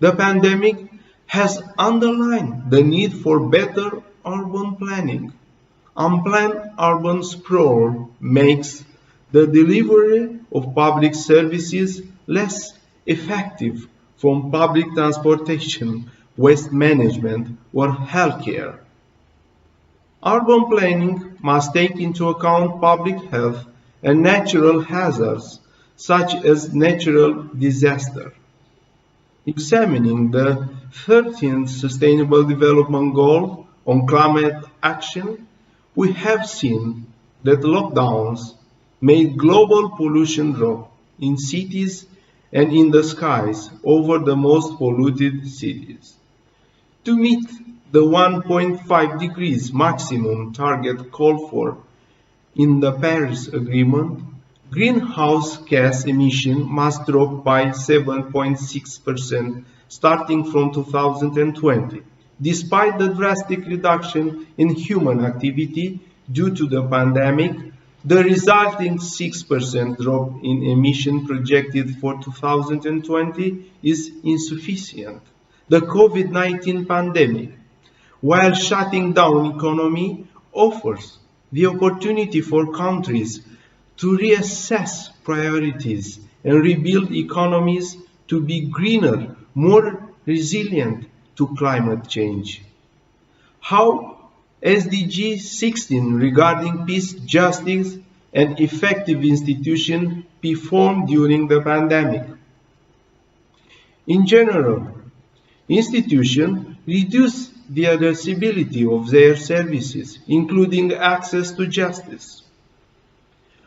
The pandemic has underlined the need for better urban planning. Unplanned urban sprawl makes the delivery of public services less effective, from public transportation, waste management, or healthcare. Urban planning must take into account public health and natural hazards, such as natural disaster. Examining the 13th Sustainable Development Goal on climate action, we have seen that lockdowns made global pollution drop in cities and in the skies over the most polluted cities. To meet the 1.5 degrees maximum target called for in the Paris Agreement, greenhouse gas emissions must drop by 7.6% starting from 2020, despite the drastic reduction in human activity due to the pandemic. The resulting 6% drop in emission projected for 2020 is insufficient. The COVID-19 pandemic, while shutting down economy, offers the opportunity for countries to reassess priorities and rebuild economies to be greener, more resilient to climate change. How SDG 16 regarding peace, justice, and effective institutions performed during the pandemic. In general, institutions reduce the addressability of their services, including access to justice.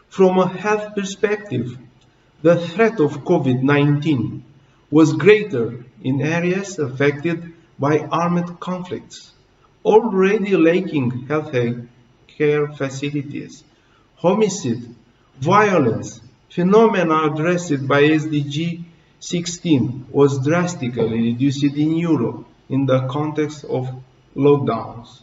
From a health perspective, the threat of COVID-19 was greater in areas affected by armed conflicts, already lacking health care facilities. Homicide, violence, phenomena addressed by SDG 16 was drastically reduced in Europe in the context of lockdowns.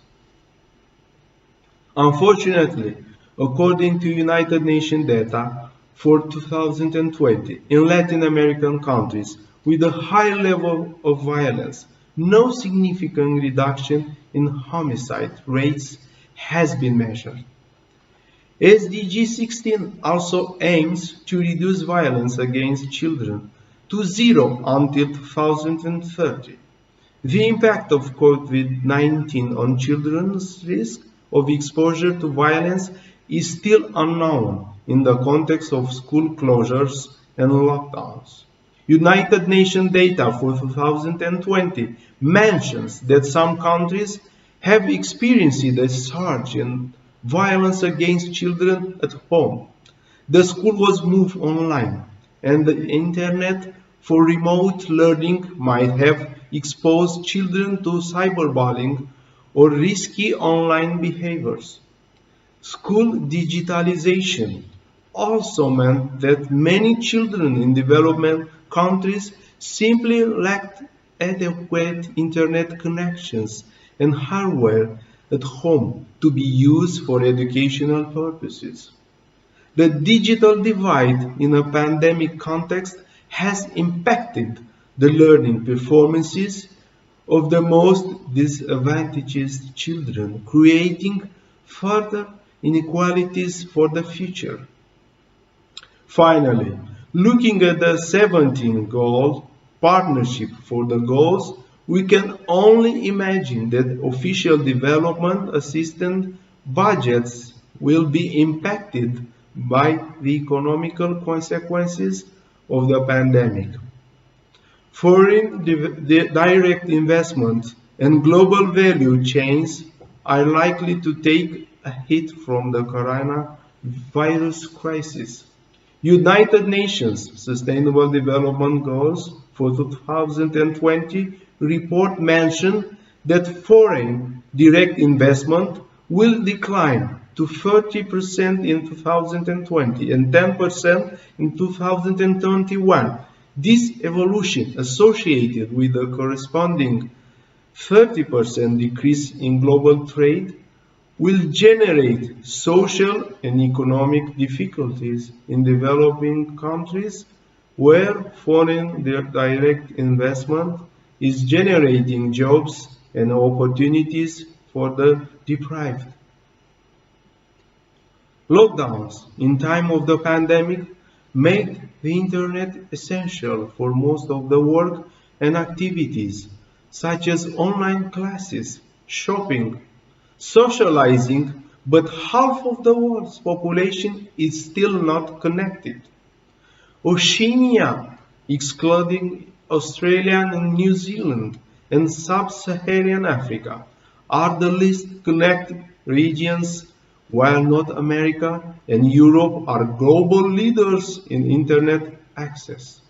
Unfortunately, according to United Nations data for 2020, in Latin American countries with a high level of violence, no significant reduction in homicide rates has been measured. SDG 16 also aims to reduce violence against children to zero until 2030. The impact of COVID-19 on children's risk of exposure to violence is still unknown in the context of school closures and lockdowns. United Nations data for 2020 mentions that some countries have experienced a surge in violence against children at home. The school was moved online, and the internet for remote learning might have exposed children to cyberbullying or risky online behaviors. School digitalization also meant that many children in development countries simply lacked adequate internet connections and hardware at home to be used for educational purposes. The digital divide in a pandemic context has impacted the learning performances of the most disadvantaged children, creating further inequalities for the future. Finally, looking at the 17th goal, partnership for the goals, we can only imagine that official development assistance budgets will be impacted by the economical consequences of the pandemic. Foreign direct investments and global value chains are likely to take a hit from the coronavirus crisis. United Nations Sustainable Development Goals for 2020 report mentioned that foreign direct investment will decline to 30% in 2020 and 10% in 2021. This evolution, associated with a corresponding 30% decrease in global trade, will generate social and economic difficulties in developing countries where foreign direct investment is generating jobs and opportunities for the deprived. Lockdowns in time of the pandemic made the internet essential for most of the work and activities, such as online classes, shopping, socializing, but half of the world's population is still not connected. Oceania, excluding Australia and New Zealand and sub-Saharan Africa, are the least connected regions, while North America and Europe are global leaders in internet access.